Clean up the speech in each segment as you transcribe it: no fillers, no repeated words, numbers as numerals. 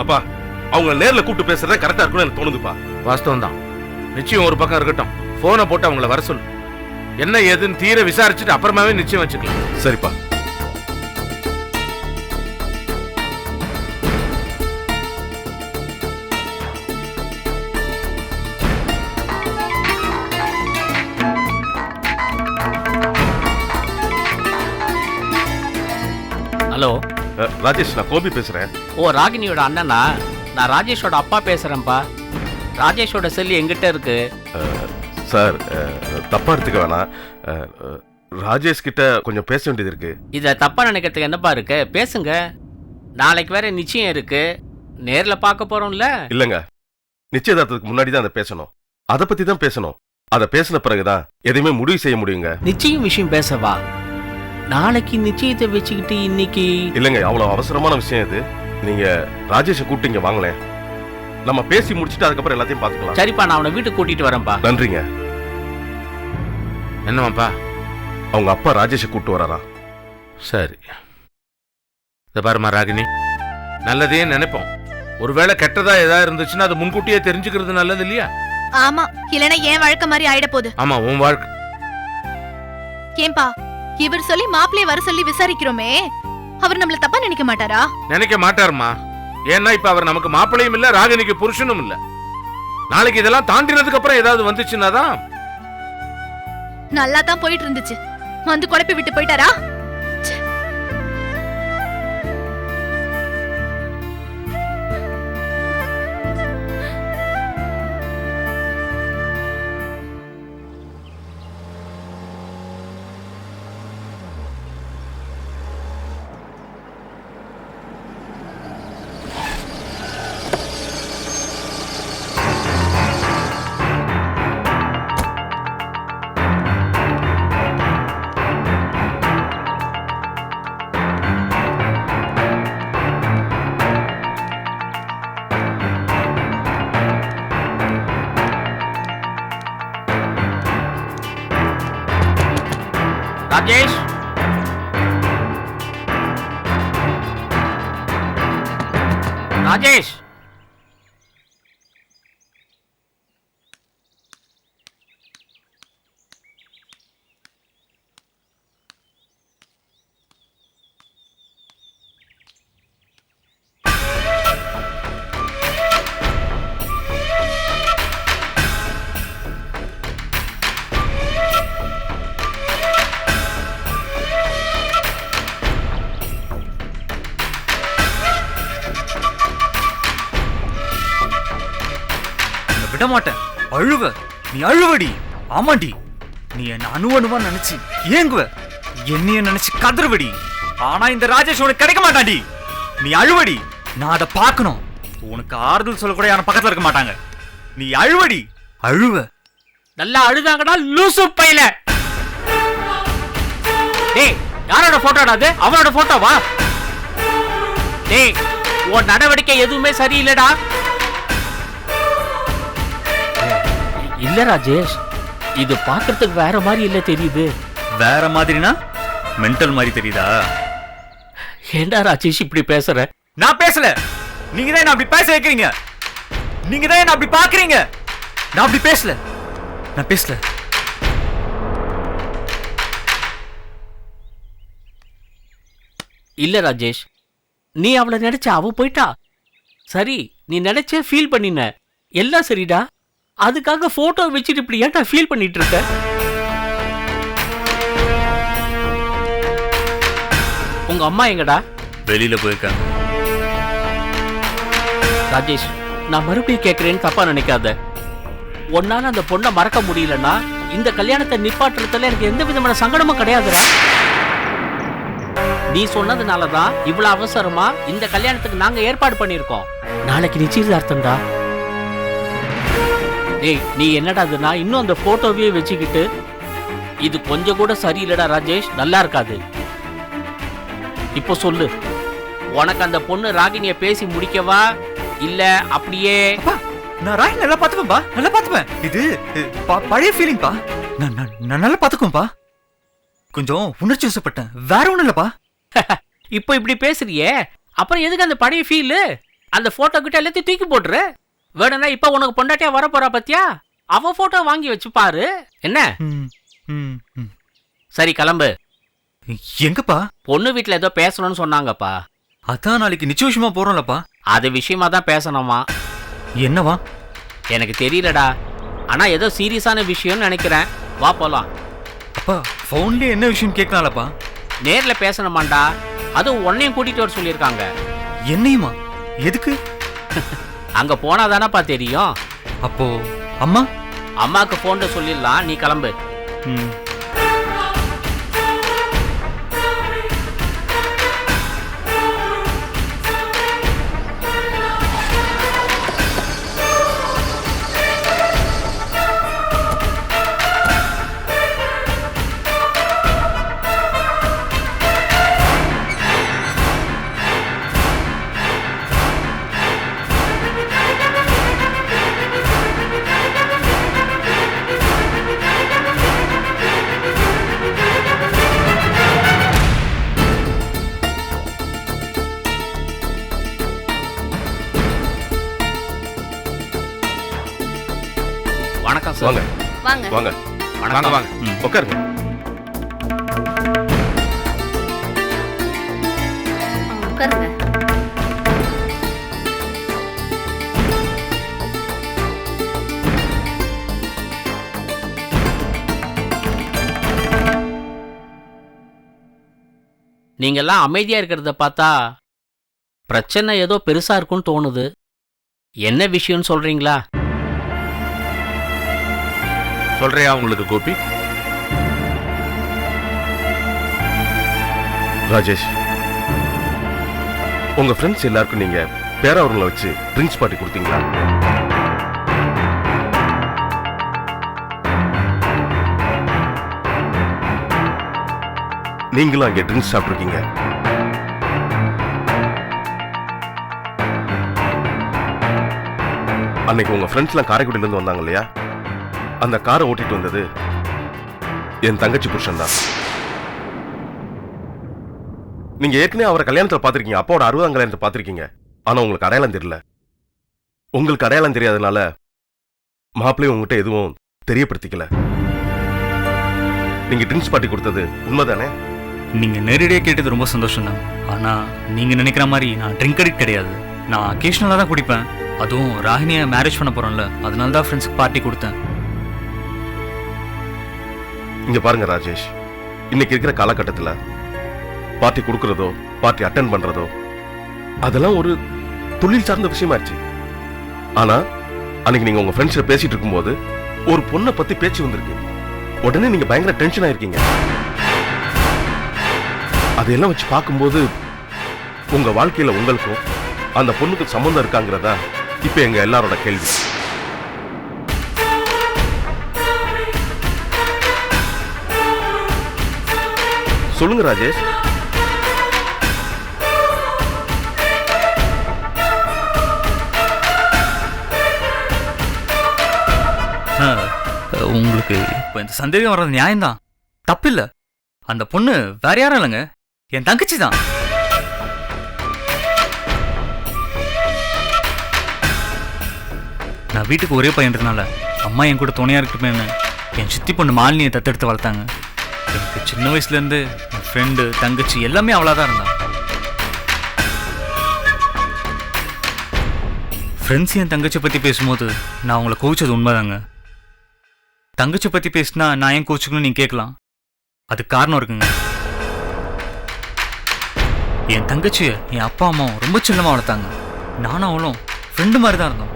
அப்பா அவங்க நேர்ல கூப்பிட்டு பேசுறதே கரெக்டா இருக்கும்னு எனக்கு தோணுதுப்பா. வாஸ்தவம் தான். நிச்சயம் ஒரு பக்கம் இருக்கட்டும். போனை போட்டு அவங்கள வர சொல்லு. என்ன ஏதுன்னு தீர விசாரிச்சுட்டு அப்புறமாவே நிச்சயம் வச்சுக்கலாம். சரிப்பா. ஹலோ ராஜேஷ், நான் கோபி பேசுறேன். ஓ, ராகினியோட அண்ணனா? நான் ராஜேஷோட அப்பா பேசுறேன்ப்பா. ராஜேஷோட செல் எங்கிட்ட இருக்கு. சார், தப்பா எடுத்துக்க வேணாம். ராஜேஷ் கிட்ட கொஞ்சம் பேச வேண்டியது இருக்கு. இத தப்பா நினைக்கிறதுக்கு என்னப்பா இருக்கு? பேசுங்க. நாளைக்கு வேற நிச்சயம் இருக்கு. நேர்ல பார்க்க போறோம்ல. இல்லங்க, நிச்சயதார்த்தத்துக்கு முன்னாடி தான் அதை பேசணும். அதை பத்தி தான் பேசணும். அதை பேசின பிறகுதான் எதையுமே முடிவு செய்ய முடியுங்க. நிச்சயம் விஷயம் பேசவா? நாளைக்கு நிச்சயத்தை வச்சுக்கிட்டு இன்னைக்கு இல்லங்க, அவ்வளவு அவசரமான விஷயம் இது. நீங்க ராஜேஷை கூப்பிட்டீங்க, வாங்களேன். நம்ம பேசி முடிச்சுட்டு அதுக்கப்புறம் எல்லாத்தையும் பாத்துக்கலாம். சரிப்பா, நான் அவனை வீட்டுக்கு கூட்டிட்டு வரேன்ப்பா. நன்றிங்க. என்னவாப்பா? அவங்க அப்பா ராஜேஷை கூப்பிட்டு வராராம். சரி, இத பாருமா ராகினி, நல்லதே நினைப்போம். ஒருவேளை கெட்டதா ஏதாவது இருந்துச்சுன்னா அது முன்கூட்டியே தெரிஞ்சுக்கிறது நல்லது இல்லையா? ஆமா, இல்லனா ஏன் வாழ்க்கை மாதிரி ஆயிட போகுது. ஆமா, உன் வாழ்க்கை. ஏன்பா, இவர் சொல்லி மாப்பிள்ளைய வர சொல்லி விசாரிக்கிறோமே, அவர் நம்மள தப்பா நினைக்க மாட்டாரா? நினைக்க மாட்டாருமா. ஏன்னா இப்ப அவர் நமக்கு மாப்பிளையும் இல்ல, ராகினிக்கு புருஷனும் இல்ல. நாளைக்கு இதெல்லாம் தாண்டினதுக்கு அப்புறம் ஏதாவது வந்துச்சுன்னா தான். நல்லா தான் போயிட்டு இருந்துச்சு, வந்து குழப்பி விட்டு போயிட்டாரா? ராஜேஷ், ராஜேஷ், விட மாட்டேன். அழுவ, நீ அழுவடி. ஆமாண்டி, நீ என்ன அணுவா நினைச்சு ஏங்குவ, என்னைய நினைச்சு கதறுவடி. ஆனா இந்த ராஜேஷ் உனக்கு கிடைக்க மாட்டாண்டி. நீ அழுவடி, நான் அதை பார்க்கணும். உனக்கு ஆறுதல் சொல்ல கூட யாரும் பக்கத்துல இருக்க மாட்டாங்க. நீ அழுவடி, அழுவ. நல்லா அழுதாங்கடா லூசு பையல. டேய், யாரோட போட்டோடா அது? அவனோட போட்டோவா? டேய், உன் நடவடிக்கை எதுவுமே சரியில்லைடா. இல்ல ராஜேஷ், இது பாக்குறதுக்கு வேற மாதிரி இல்ல தெரியுது. வேற மாதிரினா மென்டல் மாதிரி தெரியுதா? ஏண்டா ராஜேஷ் இப்படி பேசுற? நான் பேசல, நீங்க தான் என்ன அப்படி பேச வைக்கிறீங்க. நீங்க தான் என்ன அப்படி பாக்குறீங்க. நான் அப்படி பேசல, நான் பேசல. இல்ல ராஜேஷ், நீ அவளை நினைச்ச, அவ போயிட்டா. சரி, நீ நினைச்ச, ஃபீல் பண்ணின, எல்லாம் சரிடா. அதுக்காக போட்டோ வச்சுட்டு இப்படி ஏன்டா ஃபீல் பண்ணிட்டு இருக்க? உங்க அம்மா எங்கடா? வெளியில போயிருக்காங்க. ராஜேஷ், நான் மறுபடியும் கேட்கிறேன்னு தப்பா நினைக்காத. உன்னால அந்த பொண்ணை மறக்க முடியலன்னா இந்த கல்யாணத்தை நிப்பாட்டுறதுல எனக்கு எந்த விதமான சங்கடமும் கிடையாதுடா. நீ சொன்னதுனாலதான் இவ்வளவு அவசரமா இந்த கல்யாணத்துக்கு நாங்க ஏற்பாடு பண்ணிருக்கோம். நாளைக்கு நிச்சயதார்த்தம்டா. டேய், நீ என்னடாதுன்னா இன்னும் அந்த போட்டோவையே வச்சுக்கிட்டு, இது கொஞ்சம் கூட சரியில்லடா ராஜேஷ், நல்லா இருக்காது. இப்போ சொல்லு, உனக்கு அந்த பொண்ணு ராகினிய பேசி முடிக்கவா இல்ல அப்படியே? நான் ராய் நல்லா பாத்துப்பேன்பா, நல்லா பாத்துப்பேன். இது பழைய ஃபீலிங் பா. நான் நல்லா பாத்துக்குவேன்பா. கொஞ்சம் உணர்ச்சி வசப்பட்டேன், வேற ஒண்ணும் இல்லப்பா. இப்போ இப்படி பேசுறியே, அப்புறம் எதுக்கு அந்த பழைய ஃபீல்? அந்த போட்டோ கிட்ட எல்லாத்தையும் தூக்கி போட்டுரு. வேணும்னா இப்ப உனக்கு பொண்டாட்டியா வர போறா பத்தியா, அவ போட்டோ வாங்கி வச்சு பாரு என்ன. ம், ம், ம். சரி கிளம்பு. எங்கப்பா? பொண்ணு வீட்டுல ஏதோ பேசணும்னு சொன்னாங்கப்பா. அதான் நாளைக்கு நிச்சயமா போறோம்லப்பா. அது விஷயமா தான் பேசணுமா? என்னவா? எனக்கு தெரியலடா, ஆனா ஏதோ சீரியஸான விஷயம்னு நினைக்கிறேன். வா போலாம். அப்பா ஃபோன்லயே என்ன விஷயம் கேட்கலாம்லப்பா? நேர்ல பேசணுமாண்டா, அதுவும் உன்னையும் கூட்டிட்டு வர சொல்லியிருக்காங்க. என்னையுமா? எதுக்கு? அங்க போனாதானப்பா தெரியும். அப்போ அம்மா? அம்மாக்கு போன்ல சொல்லிடலாம், நீ கிளம்பு. ம். வணக்கம் வாங்க சார். வாங்க. வாங்க வாங்க வாங்க. உட்காருங்க. உட்காருங்க. நீங்கெல்லாம் அமைதியா இருக்கிறத பார்த்தா பிரச்சனை ஏதோ பெருசா இருக்கும்னு தோணுது. என்ன விஷயம்னு சொல்றீங்களா? சொல்றியா உங்களுக்கு கோபி? ராஜேஷ், உங்க ஃப்ரெண்ட்ஸ் எல்லாருக்கும் நீங்க பேராவூர்ல வச்சு ட்ரிங்க்ஸ் பார்ட்டி கொடுத்தீங்களா? நீங்களும் அங்கே ட்ரிங்க்ஸ் சாப்பிட்ருக்கீங்க. அன்னைக்கு உங்க ஃப்ரெண்ட்ஸ்லாம் காரைக்குடியில இருந்து வந்தாங்க இல்லையா, அந்த காரை ஓட்டிட்டு வந்தது என் தங்கச்சி புருஷன் தான். நீங்க ஏற்கனவே அவரை கல்யாணத்துல பாத்திருக்கீங்க, அப்பாவோட 60ஆம் கல்யாணத்தை பாத்திருக்கீங்க. ஆனா உங்களுக்கு அடையாளம் தெரியல. உங்களுக்கு அடையாளம் தெரியாதனால மாப்பிள்ளையும் உங்ககிட்ட எதுவும் தெரியப்படுத்திக்கல. நீங்க ட்ரிங்க்ஸ் பார்ட்டி கொடுத்தது உண்மைதானே? நீங்க நேரடியாக கேட்டது ரொம்ப சந்தோஷம் தான். ஆனா நீங்க நினைக்கிற மாதிரி நான் ட்ரிங்க் அடிக்ட் கிடையாது. நான் அக்கேஷனலாக தான் குடிப்பேன். அதுவும் ராகினியை மேரேஜ் பண்ண போறோம்ல, அதனால தான் ஃப்ரெண்ட்ஸுக்கு பார்ட்டி கொடுத்தேன். இங்க பாருங்க ராஜேஷ், இன்னைக்கு இருக்கிற காலகட்டத்துல பார்ட்டி கொடுக்கறதோ பார்ட்டி அட்டென்ட் பண்றதோ அதெல்லாம் ஒரு தொழில் சார்ந்த விஷயமாச்சு. ஆனா அன்னைக்கு நீங்க உங்க ஃப்ரெண்ட்ஸ்ல பேசிட்டு இருக்கும்போது ஒரு பொண்ணை பத்தி பேச்சு வந்திருக்கு. உடனே நீங்க பயங்கர டென்ஷன் ஆயிருக்கீங்க. அதையெல்லாம் வச்சு பார்க்கும்போது உங்க வாழ்க்கையில உங்களுக்கும் அந்த பொண்ணுக்கு சம்பந்தம் இருக்காங்கிறதா இப்ப எங்க எல்லாரோட கேள்வி. சொல்லுங்க ராஜேஷ். உங்களுக்கு இப்போ இந்த சந்தேகம் வர்றது நியாயம்தான், தப்பில்ல. அந்த பொண்ணு வேற யாரும் இல்லைங்க, என் தங்கச்சி தான். நான் வீட்டுக்கு ஒரே பையன்றதுனால அம்மா என் கூட துணையா இருக்கட்டுமேன்னு என் சித்தி பொண்ணு மாலினியை தத்தெடுத்து வளர்த்தாங்க. எனக்கு சின்ன வயசுலேருந்து என் ஃப்ரெண்டு தங்கச்சி எல்லாமே அவளாக தான் இருந்தா. ஃப்ரெண்ட்ஸ் என் தங்கச்சி பற்றி பேசும்போது நான் அவங்கள கோவிச்சது உண்மைதாங்க. தங்கச்சி பற்றி பேசினா நான் ஏன் கோச்சுக்கணும்னு நீங்கள் கேட்கலாம். அதுக்கு காரணம் இருக்குங்க. என் தங்கச்சியை என் அப்பா அம்மாவும் ரொம்ப சின்னமாக வளர்த்தாங்க. நானும் அவளும் ஃப்ரெண்டு மாதிரி தான் இருந்தோம்.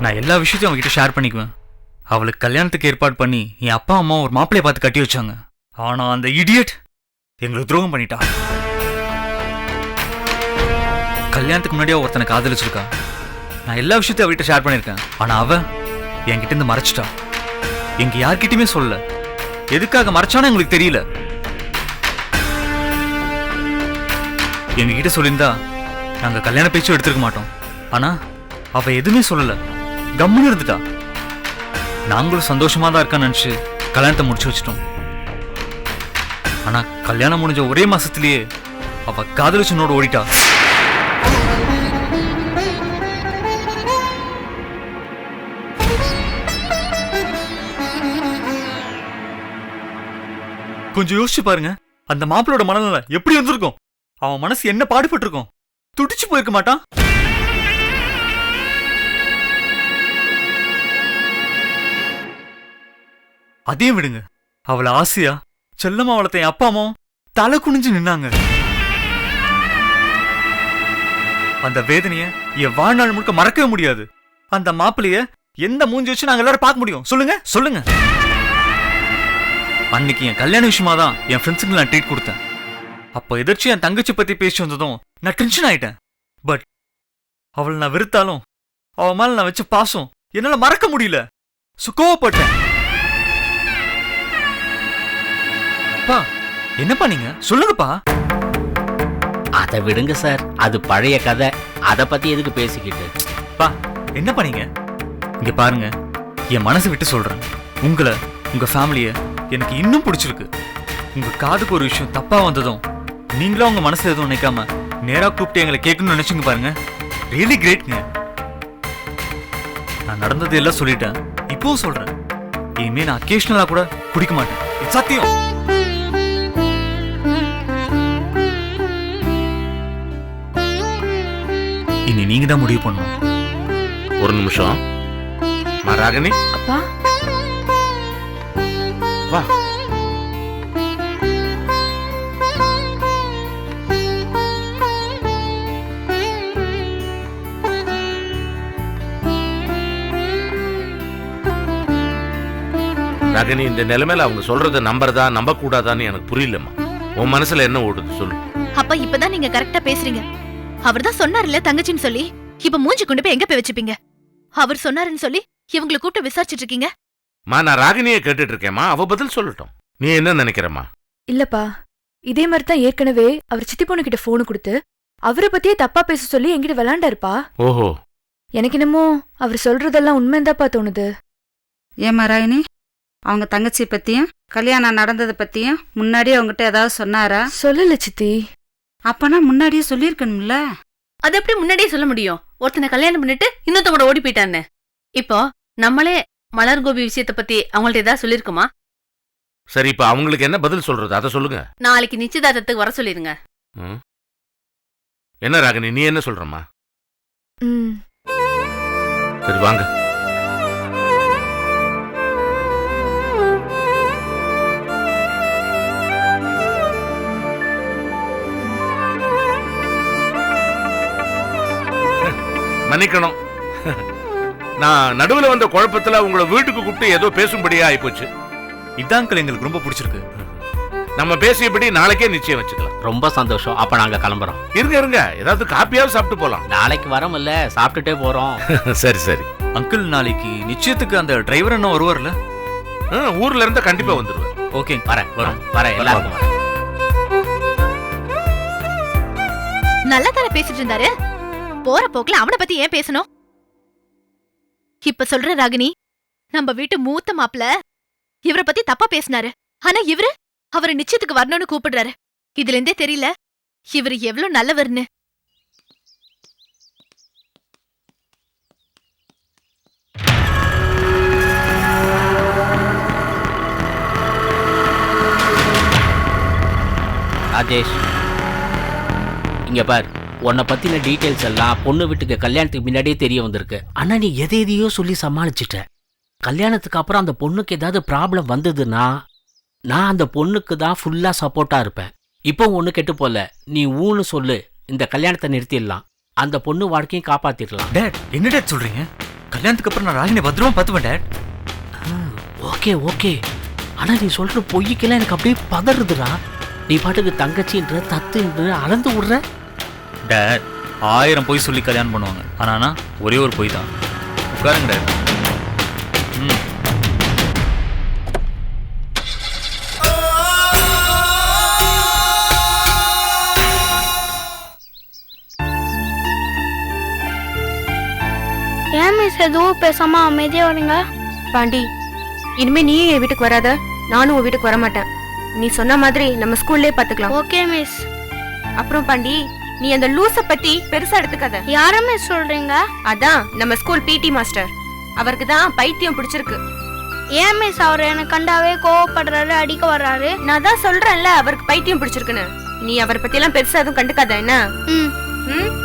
நான் எல்லா விஷயத்தையும் அவங்ககிட்ட ஷேர் பண்ணிக்குவேன். அவளுக்கு கல்யாணத்துக்கு ஏற்பாடு பண்ணி என் அப்பா அம்மா ஒரு மாப்பிள்ளையை பார்த்து கட்டி வச்சாங்க. ஆனால் அந்த இடியட் எங்களுக்கு துரோகம் பண்ணிட்டா. கல்யாணத்துக்கு முன்னாடியே ஒருத்தனை காதலிச்சிருக்கா. நான் எல்லா விஷயத்தையும் அவகிட்ட ஷேர் பண்ணியிருக்கேன். ஆனால் அவன் என்கிட்ட இருந்து மறைச்சிட்டா. எங்க யார்கிட்டயுமே சொல்லல. எதுக்காக மறைச்சானு எங்களுக்கு தெரியல. எங்ககிட்ட சொல்லியிருந்தா நாங்க கல்யாண பேச்சும் எடுத்துருக்க மாட்டோம். ஆனா அவ எதுவுமே சொல்லல, கம்முன்னு இருந்துட்டா. நாங்களும் சந்தோஷமா தான் இருக்கான்னு நினைச்சு கல்யாணத்தை முடிச்சு வச்சிட்டோம். ஆனா கல்யாணம் முடிஞ்ச ஒரே மாசத்திலேயே அவ காதலிச்சனோட ஓடிட்டா. கொஞ்சம் யோசிச்சு பாருங்க, அந்த மாப்பிளோட மனநிலை எப்படி இருந்திருக்கும்? அவன் மனசு என்ன பாடுபட்டு இருக்கும்? துடிச்சு போயிருக்க மாட்டான்? அதையும் விடுங்க, அவளை ஆசையா செல்லமா வளர்த்த என் அப்பா அம்மாவும் தலை குனிஞ்சு நின்னாங்க. அந்த வேதனைய என் வாழ்நாள் முழுக்க மறக்கவே முடியாது. அந்த மாப்பிளைய எந்த மூஞ்சி வச்சு நாங்க எல்லாரும் பார்க்க முடியும்? சொல்லுங்க சொல்லுங்க. அன்னைக்கு என் கல்யாண விஷயமா தான் என் ஃப்ரெண்ட்ஸுக்கு நான் ட்ரீட் கொடுத்தேன். அப்ப எதிர்த்து என் தங்கச்சி பத்தி பேசி வந்ததும் நான் டென்ஷன் ஆயிட்டேன். பட் அவளை நான் வெறுத்தாலும் அவன் மேல நான் வச்ச பாசம் என்னால மறக்க முடியல. சுகோவப்பட்டேன். பா என்னப்பா நீங்க சொல்லுங்கப்பா. அதை விடுங்க சார், அது பழைய கதை. அதை பத்தி எதுக்கு பேசிக்கிட்டு? பா என்னப்பா நீங்க? இங்க பாருங்க, என் மனசு விட்டு சொல்றேன். உங்களை, உங்க ஃபேமிலிய எனக்கு இன்னும் பிடிச்சிருக்கு. உங்க காதுக்கு ஒரு விஷயம் தப்பா வந்ததும் நீங்களும் உங்க மனசுல எதுவும் நினைக்காம நேரா கூப்பிட்டு எங்களை கேட்கணும்னு நினைச்சுங்க பாருங்க. ரியலி கிரேட்ங்க. நான் நடந்தது எல்லாம் சொல்லிட்டேன், இப்பவும் சொல்றேன். இனிமே நான் அக்கேஷனலா கூட குடிக்க மாட்டேன். இது சத்தியம். இனி நீங்க தான் முடிவு பண்ணணும். ஒரு நிமிஷம். ராகினி, அப்பா, வா. ராகினி, இந்த நிலைமையில அவங்க சொல்றத நம்புறதா நம்ப கூடாதான்னு எனக்கு புரியலம்மா. உன் மனசுல என்ன ஓடுது சொல்லு. அப்பா இப்பதான் நீங்க கரெக்டா பேசுறீங்க. அவர்தான் சொன்னார்ல தங்கச்சின்னு சொல்லி, இப்ப மூஞ்சி கொண்டு போய் எங்க போய் வச்சுப்பீங்க? அவர் சொன்னாருன்னு சொல்லி இவங்களை கூப்பிட்டு விசாரிச்சுட்டு இருக்கீங்க. நான் ராகினியை கேட்டுட்டு இருக்கேம்மா, அவ பதில் சொல்லட்டும். நீ என்ன நினைக்கிறமா? இல்லப்பா, இதே மாதிரி தான் ஏற்கனவே அவர் சித்தி பொண்ணு கிட்ட போனு கொடுத்து அவரை பத்தியே தப்பா பேச சொல்லி என்கிட்ட விளையாண்டாருப்பா. ஓஹோ. எனக்கு என்னமோ அவர் சொல்றதெல்லாம் உண்மைந்தாப்பா தோணுது. ஏமா ராகினி, அவங்க தங்கச்சி பத்தியும் கல்யாணம் நடந்ததை பத்தியும் முன்னாடியே அவங்ககிட்ட ஏதாவது சொன்னாரா? சொல்லல சித்தி. அப்பனா முன்னாடியே சொல்லியிருக்கணும்ல. அது எப்படி முன்னாடியே சொல்ல முடியும்? ஒருத்தனை கல்யாணம் பண்ணிட்டு இன்னொருத்த கூட ஓடி போயிட்டான்னு. இப்போ நம்மளே மலர் கோபி விஷயத்த பத்தி அவங்கள்ட்ட ஏதாவது சொல்லிருக்குமா? சரி, இப்ப அவங்களுக்கு என்ன பதில் சொல்றது அதை சொல்லுங்க. நாளைக்கு நிச்சயதார்த்தத்துக்கு வர சொல்லிருங்க. என்ன ராகினி, நீ என்ன சொல்றமா? சரி வாங்க. மன்னிக்கணும், நான் நடுவில் வந்த குழப்பத்துல உங்களை வீட்டுக்கு கூப்பிட்டு ஏதோ பேசும்படியா ஆயிப்போச்சு. இதான் எங்களுக்கு ரொம்ப பிடிச்சிருக்கு. நம்ம பேசியபடி நாளைக்கே நிச்சயம் வச்சுக்கலாம். ரொம்ப சந்தோஷம். அப்ப நாங்க கிளம்புறோம். இருங்க, ஏதாவது காப்பியாவது சாப்பிட்டு போலாம். நாளைக்கு வரோம்ல, சாப்பிட்டுட்டே போறோம். சரி சரி. அங்கிள், நாளைக்கு நிச்சயத்துக்கு அந்த டிரைவர் என்ன வருவார்ல? ஊர்ல இருந்தா கண்டிப்பா வந்துருவார். ஓகே, வரேன் எல்லாரும் வரேன். நல்லா தானே பேசிட்டு இருந்தாரு. போற போக்குல அவனை பத்தி ஏன் பேசணும்? இப்ப சொல்ற ராகினி, நம்ம வீட்டு மூத்த மாப்பிள இவரை பத்தி தப்பா பேசினாரு. ஆனா இவரு அவரை நிச்சயத்துக்கு வரணும்னு கூப்பிடுறாரு. இதுல இருந்தே தெரியல இவரு எவ்வளவு நல்லவர்னு. ராஜேஷ், இங்க பார், உன்னை பத்தின டீட்டெயில்ஸ் எல்லாம் பொண்ணு வீட்டுக்கு கல்யாணத்துக்கு முன்னாடியே தெரிய வந்திருக்கு. ஆனா நீ எதையோ சொல்லி சமாளிச்சிட்ட. கல்யாணத்துக்கு அப்புறம் அந்த பொண்ணுக்கு ஏதாவது ப்ராப்ளம் வந்ததுன்னா நான் அந்த பொண்ணுக்கு தான் ஃபுல்லா சப்போர்ட்டா இருப்பேன். இப்போ ஒண்ணு கெட்டு போல, நீ ஊன்னு சொல்லு, இந்த கல்யாணத்தை நிறுத்திடலாம், அந்த பொண்ணு வாழ்க்கையும் காப்பாத்திடலாம். டேட், என்ன டேட் சொல்றீங்க? கல்யாணத்துக்கு அப்புறம் நான் ராகினி பத்திரமா பார்த்துப்பேன் டேட். ஓகே, ஆனா நீ சொல்ற பொய்க்கெல்லாம் எனக்கு அப்படியே பதறுதுடா. நீ பாட்டுக்கு தங்கச்சின்ற தத்துன்ற அளந்து விடுற. டேட், 1000 பொய் சொல்லி கல்யாணம் பண்ணுவாங்க. ஆனா ஒரே ஒரு பொய் தான். உட்காருங்க டேட். ஏன் மிஸ் எதுவும் பேசாம அமைதியா வரீங்க? பாண்டி, இனிமே நீயும் என் வீட்டுக்கு வராத, நானும் உன் வீட்டுக்கு வர மாட்டேன். நீ சொன்ன மாதிரி நம்ம ஸ்கூல்லே பாத்துக்கலாம். Okay miss. அப்புறம் பாண்டி, நீ அந்த லூச பத்தி பெருசா எடுத்துக்காத. யார மிஸ் சொல்றீங்க? அதான் நம்ம ஸ்கூல் பிடி மாஸ்டர். அவருக்கு தான் பைத்தியம் பிடிச்சிருக்கு. ஏன் மிஸ் அவர் எனக்கு கண்டாவே கோவப்படுறாரு, அடிக்க வர்றாரு? நான் தான் சொல்றேன்ல அவருக்கு பைத்தியம் பிடிச்சிருக்குன்னு. நீ அவரை பத்தி எல்லாம் பெருசா எதுவும் கண்டுக்காத என்ன? ம். ம்